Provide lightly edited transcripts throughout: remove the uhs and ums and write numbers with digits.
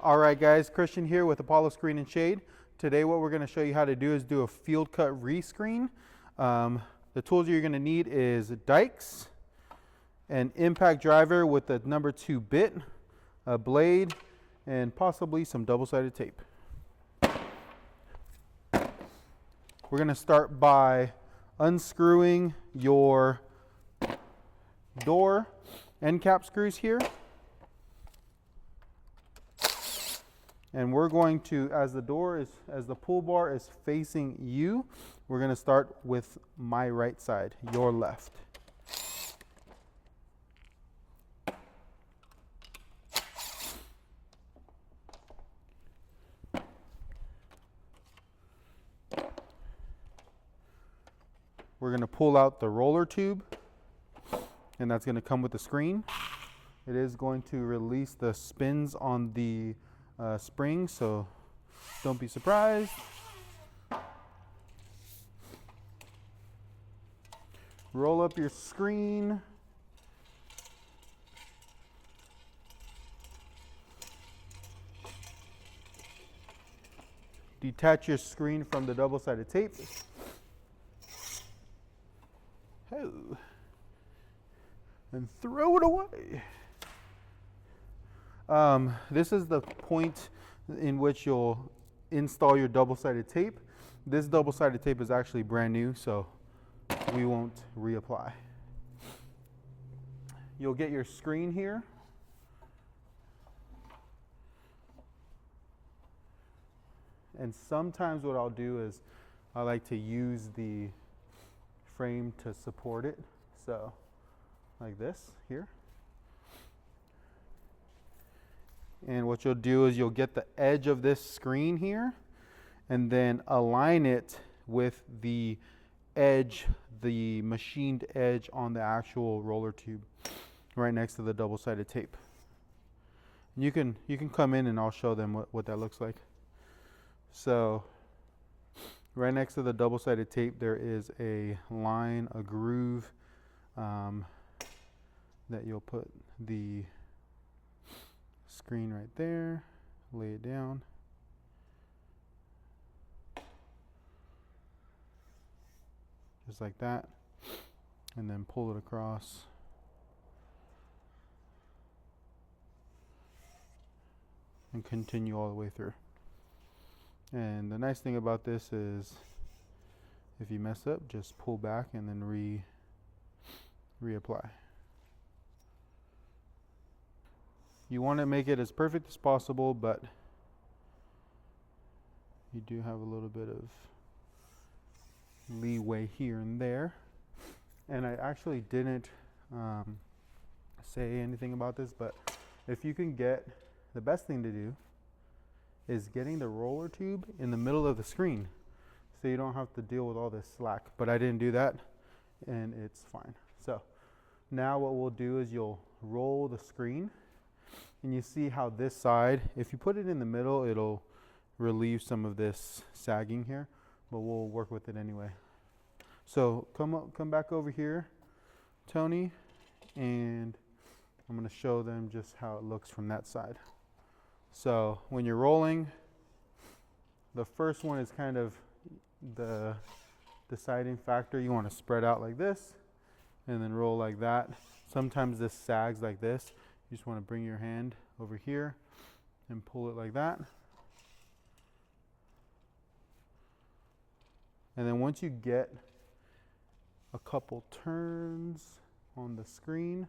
All right, guys, Christian here with Apollo Screen and Shade. Today what we're going to show you how to do is do a field cut rescreen. The tools you're going to need is dikes, an impact driver with a number 2 bit, a blade, and possibly some double-sided tape. We're going to start by unscrewing your door end cap screws here. And we're going to, as the pull bar is facing you, we're going to start with my right side, your left. We're going to pull out the roller tube, and that's going to come with the screen. It is going to release the spins on the spring, so don't be surprised. Roll up your screen. Detach your screen from the double-sided tape. Oh. And throw it away. This is the point in which you'll install your double-sided tape. This double-sided tape is actually brand new, so we won't reapply. You'll get your screen here. And sometimes what I'll do is I like to use the frame to support it. So like this here. And what you'll do is you'll get the edge of this screen here and then align it with the edge, the machined edge on the actual roller tube right next to the double-sided tape. And you can come in and I'll show them what that looks like. So right next to the double-sided tape there is a line, a groove that you'll put the screen right there, lay it down. Just like that. And then pull it across. And continue all the way through. And the nice thing about this is if you mess up, just pull back and then reapply. You want to make it as perfect as possible, but you do have a little bit of leeway here and there. And I actually didn't say anything about this, but if you can get, the best thing to do is getting the roller tube in the middle of the screen so you don't have to deal with all this slack. But I didn't do that, and it's fine. So now what we'll do is you'll roll the screen. And you see how this side, if you put it in the middle, it'll relieve some of this sagging here, but we'll work with it anyway. So come back over here, Tony, and I'm going to show them just how it looks from that side. So when you're rolling, the first one is kind of the deciding factor. You want to spread out like this and then roll like that. Sometimes this sags like this. You just want to bring your hand over here and pull it like that. And then once you get a couple turns on the screen,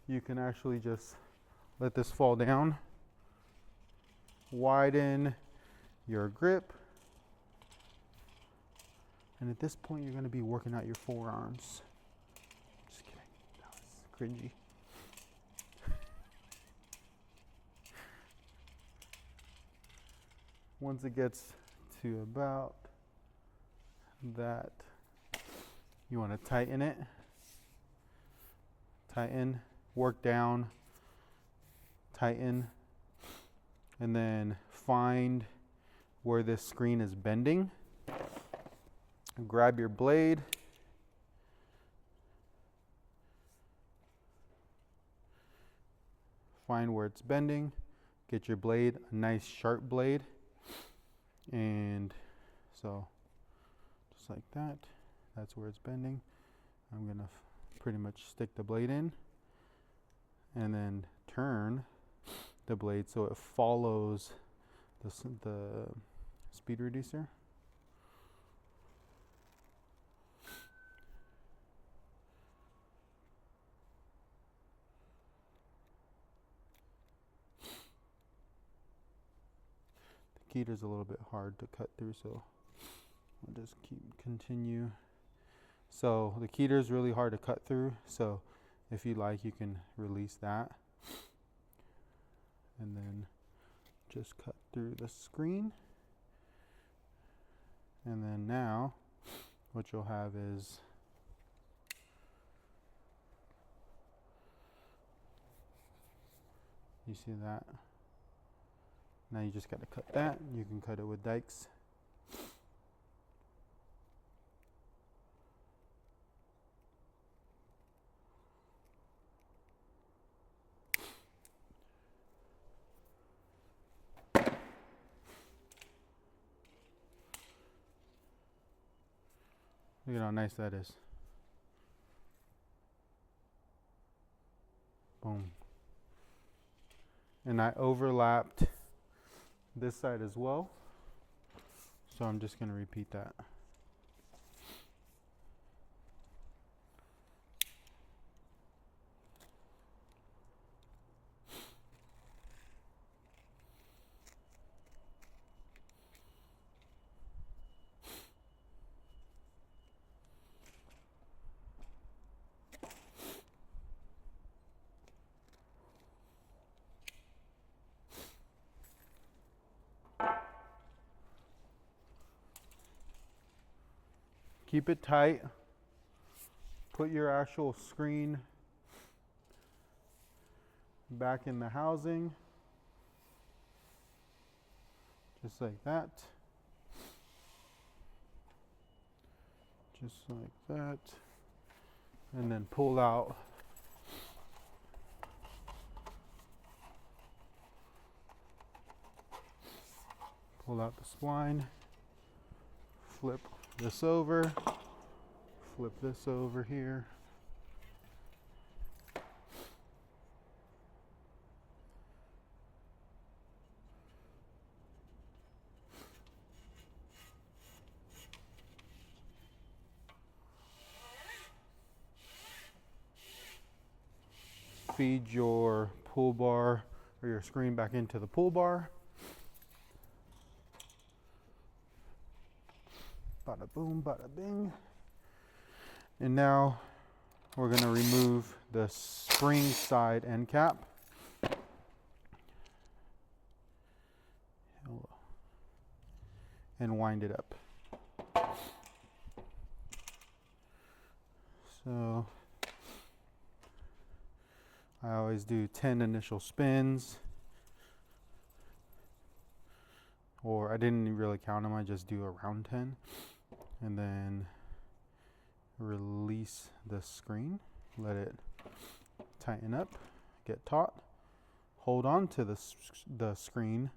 you can actually just let this fall down. Widen your grip. And at this point, you're going to be working out your forearms. Just kidding. That was cringy. Once it gets to about that, you want to tighten it. Tighten, work down, tighten, and then find where this screen is bending. Grab your blade. Find where it's bending. get your blade a nice sharp blade. And so just like that, that's where it's bending. I'm gonna pretty much stick the blade in and then turn the blade so it follows the speed reducer. The keter's a little bit hard to cut through, so I'll just continue. So the keter is really hard to cut through, so if you like, you can release that and then just cut through the screen. And then now what you'll have is you see that? Now you just got to cut that. You can cut it with dikes. Look at how nice that is. Boom. And I overlapped this side as well, so I'm just going to repeat that. Keep it tight. Put your actual screen back in the housing. Just like that. Just like that. And then pull out. Pull out the spline. Flip this over, flip this over here. Feed your pull bar or your screen back into the pull bar. Bada boom, bada bing. And now we're going to remove the spring side end cap. And wind it up. So I always do 10 initial spins. Or I didn't really count them, I just do around 10. And then release the screen, let it tighten up, get taut, hold on to the screen,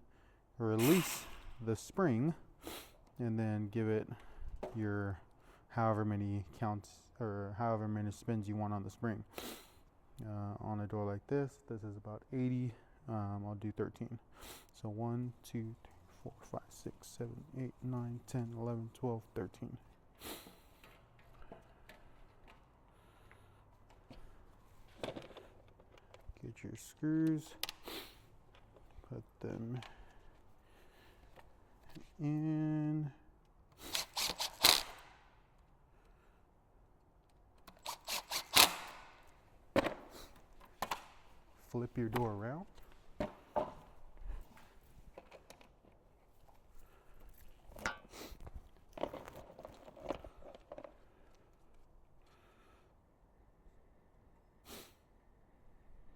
release the spring, and then give it your however many counts or however many spins you want on the spring. On a door like this is about 80, I'll do 13. So 1, 2, 3, 4, 5, 6, 7, 8, 9, 10, 11, 12, 13. Get your screws, put them in. Flip your door around.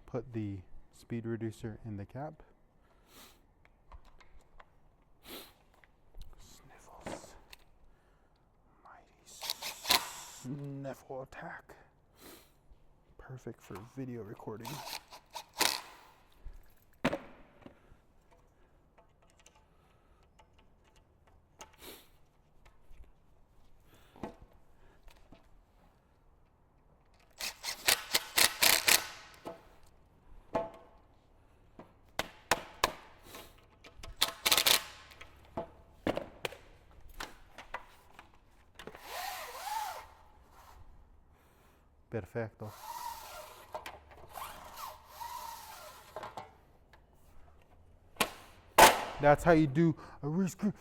Put the speed reducer in the cap. Sniffles. Mighty sniffle attack. Perfect for video recording. Perfecto. That's how you do a rescrew.